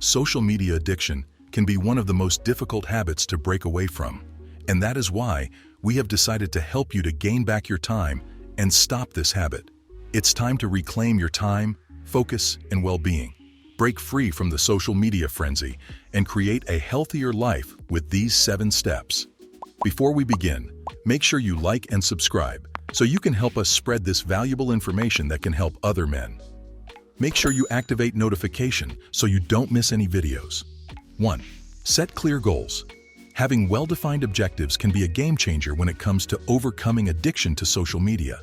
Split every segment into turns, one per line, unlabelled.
Social media addiction can be one of the most difficult habits to break away from, and that is why we have decided to help you to gain back your time and stop this habit. It's time to reclaim your time, focus, and well-being. Break free from the social media frenzy and create a healthier life with these 7 steps. Before we begin, make sure you like and subscribe so you can help us spread this valuable information that can help other men. Make sure you activate notification so you don't miss any videos. 1. Set clear goals. Having well-defined objectives can be a game changer when it comes to overcoming addiction to social media.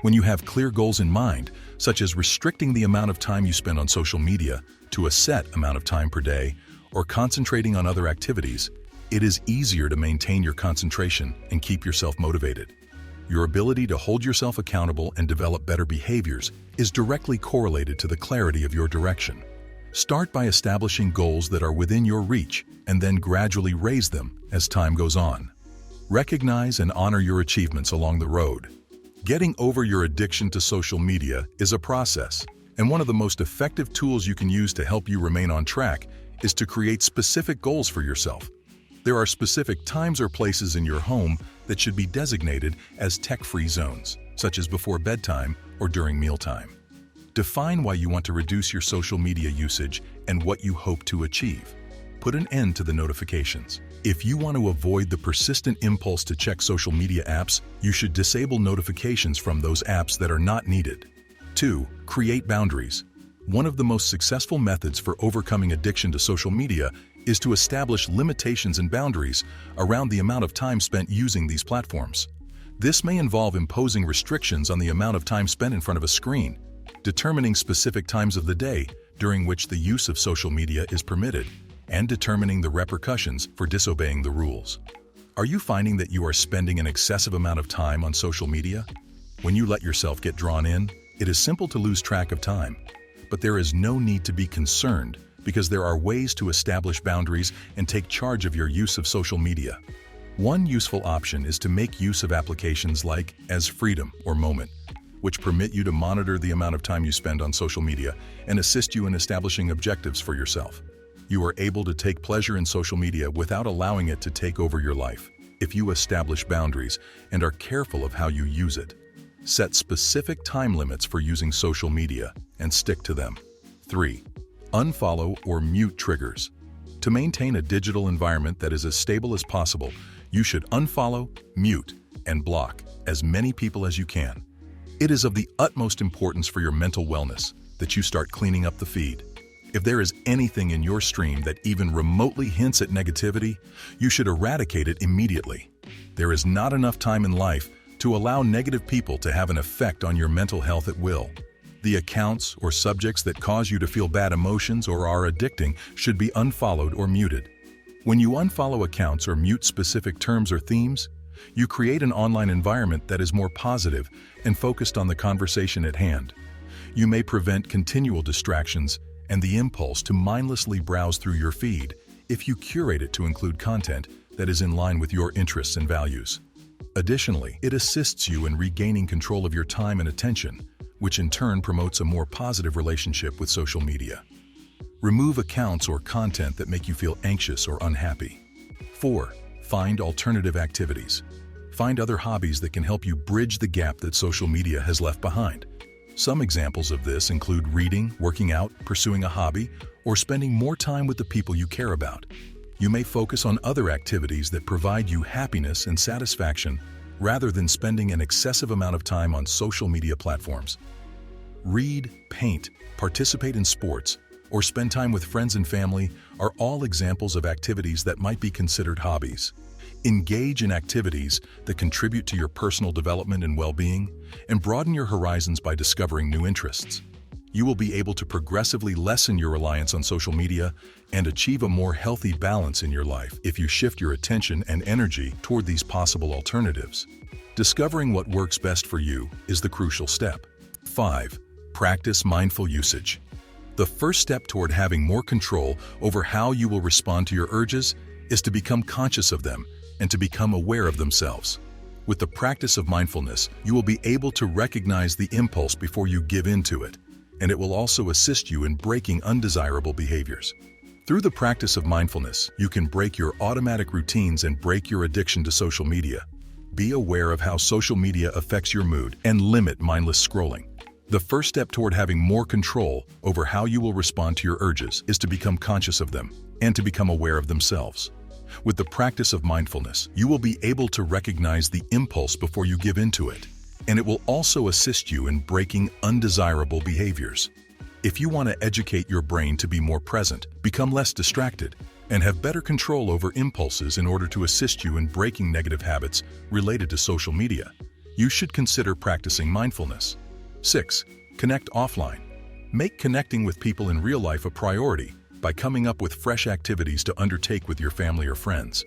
When you have clear goals in mind, such as restricting the amount of time you spend on social media to a set amount of time per day, or concentrating on other activities, it is easier to maintain your concentration and keep yourself motivated. Your ability to hold yourself accountable and develop better behaviors is directly correlated to the clarity of your direction. Start by establishing goals that are within your reach and then gradually raise them as time goes on. Recognize and honor your achievements along the road. Getting over your addiction to social media is a process, and one of the most effective tools you can use to help you remain on track is to create specific goals for yourself. There are specific times or places in your home that should be designated as tech-free zones, such as before bedtime or during mealtime. Define why you want to reduce your social media usage and what you hope to achieve. Put an end to the notifications. If you want to avoid the persistent impulse to check social media apps, you should disable notifications from those apps that are not needed. 2. Create boundaries. One of the most successful methods for overcoming addiction to social media is to establish limitations and boundaries around the amount of time spent using these platforms. This may involve imposing restrictions on the amount of time spent in front of a screen, determining specific times of the day during which the use of social media is permitted, and determining the repercussions for disobeying the rules. Are you finding that you are spending an excessive amount of time on social media? When you let yourself get drawn in, it is simple to lose track of time. But there is no need to be concerned because there are ways to establish boundaries and take charge of your use of social media. One useful option is to make use of applications like As Freedom or Moment, which permit you to monitor the amount of time you spend on social media and assist you in establishing objectives for yourself. You are able to take pleasure in social media without allowing it to take over your life if you establish boundaries and are careful of how you use it. Set specific time limits for using social media and stick to them. 3. Unfollow or mute triggers. To maintain a digital environment that is as stable as possible, you should unfollow, mute, and block as many people as you can. It is of the utmost importance for your mental wellness that you start cleaning up the feed. If there is anything in your stream that even remotely hints at negativity, you should eradicate it immediately. There is not enough time in life to allow negative people to have an effect on your mental health at will. The accounts or subjects that cause you to feel bad emotions or are addicting should be unfollowed or muted. When you unfollow accounts or mute specific terms or themes, you create an online environment that is more positive and focused on the conversation at hand. You may prevent continual distractions and the impulse to mindlessly browse through your feed if you curate it to include content that is in line with your interests and values. Additionally, it assists you in regaining control of your time and attention, which in turn promotes a more positive relationship with social media. Remove accounts or content that make you feel anxious or unhappy. 4. Find alternative activities. Find other hobbies that can help you bridge the gap that social media has left behind. Some examples of this include reading, working out, pursuing a hobby, or spending more time with the people you care about. You may focus on other activities that provide you happiness and satisfaction rather than spending an excessive amount of time on social media platforms. Read, paint, participate in sports, or spend time with friends and family are all examples of activities that might be considered hobbies. Engage in activities that contribute to your personal development and well-being, and broaden your horizons by discovering new interests. You will be able to progressively lessen your reliance on social media and achieve a more healthy balance in your life if you shift your attention and energy toward these possible alternatives. Discovering what works best for you is the crucial step. 5. Practice mindful usage. The first step toward having more control over how you will respond to your urges is to become conscious of them and to become aware of themselves. With the practice of mindfulness, you will be able to recognize the impulse before you give in to it, and it will also assist you in breaking undesirable behaviors. Through the practice of mindfulness, you can break your automatic routines and break your addiction to social media. Be aware of how social media affects your mood and limit mindless scrolling. The first step toward having more control over how you will respond to your urges is to become conscious of them and to become aware of themselves. With the practice of mindfulness, you will be able to recognize the impulse before you give in to it, and it will also assist you in breaking undesirable behaviors. If you want to educate your brain to be more present, become less distracted, and have better control over impulses in order to assist you in breaking negative habits related to social media, you should consider practicing mindfulness. 6. Connect offline. Make connecting with people in real life a priority by coming up with fresh activities to undertake with your family or friends.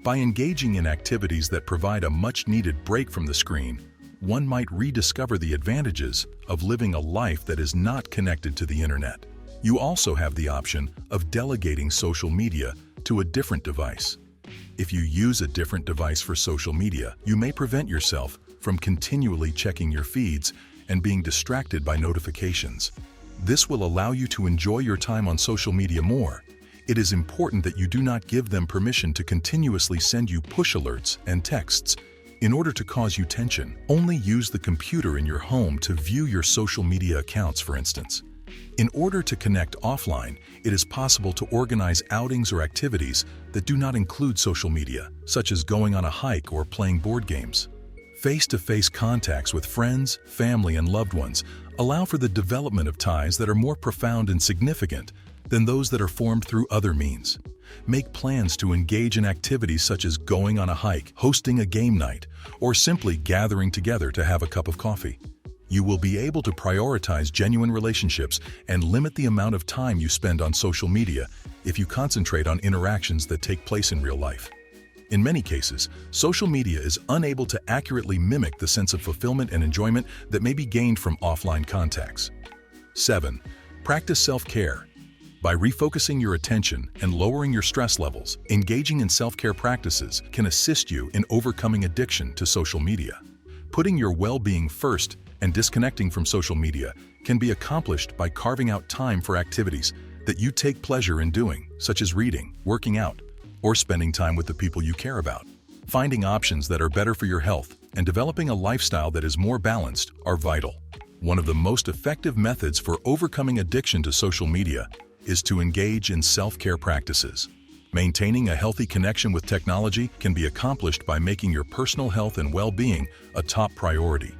By engaging in activities that provide a much-needed break from the screen, one might rediscover the advantages of living a life that is not connected to the internet. You also have the option of delegating social media to a different device. If you use a different device for social media, you may prevent yourself from continually checking your feeds and being distracted by notifications. This will allow you to enjoy your time on social media more. It is important that you do not give them permission to continuously send you push alerts and texts in order to cause you tension. Only use the computer in your home to view your social media accounts, for instance. In order to connect offline, it is possible to organize outings or activities that do not include social media, such as going on a hike or playing board games. Face-to-face contacts with friends, family, and loved ones allow for the development of ties that are more profound and significant than those that are formed through other means. Make plans to engage in activities such as going on a hike, hosting a game night, or simply gathering together to have a cup of coffee. You will be able to prioritize genuine relationships and limit the amount of time you spend on social media if you concentrate on interactions that take place in real life. In many cases, social media is unable to accurately mimic the sense of fulfillment and enjoyment that may be gained from offline contacts. 7. Practice self-care. By refocusing your attention and lowering your stress levels, engaging in self-care practices can assist you in overcoming addiction to social media. Putting your well-being first and disconnecting from social media can be accomplished by carving out time for activities that you take pleasure in doing, such as reading, working out, or spending time with the people you care about. Finding options that are better for your health and developing a lifestyle that is more balanced are vital. One of the most effective methods for overcoming addiction to social media is to engage in self-care practices. Maintaining a healthy connection with technology can be accomplished by making your personal health and well-being a top priority.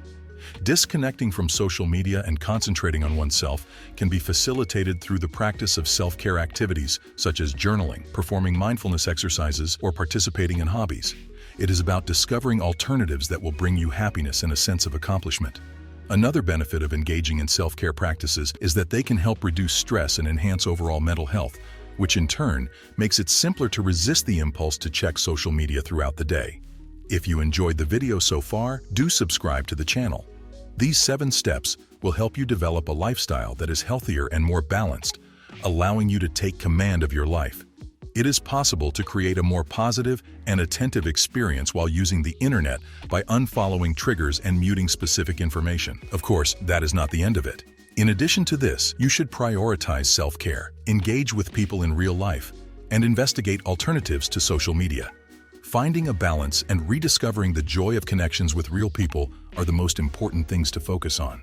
Disconnecting from social media and concentrating on oneself can be facilitated through the practice of self-care activities such as journaling, performing mindfulness exercises, or participating in hobbies. It is about discovering alternatives that will bring you happiness and a sense of accomplishment. Another benefit of engaging in self-care practices is that they can help reduce stress and enhance overall mental health, which in turn makes it simpler to resist the impulse to check social media throughout the day. If you enjoyed the video so far, do subscribe to the channel. These 7 steps will help you develop a lifestyle that is healthier and more balanced, allowing you to take command of your life. It is possible to create a more positive and attentive experience while using the internet by unfollowing triggers and muting specific information. Of course, that is not the end of it. In addition to this, you should prioritize self-care, engage with people in real life, and investigate alternatives to social media. Finding a balance and rediscovering the joy of connections with real people are the most important things to focus on.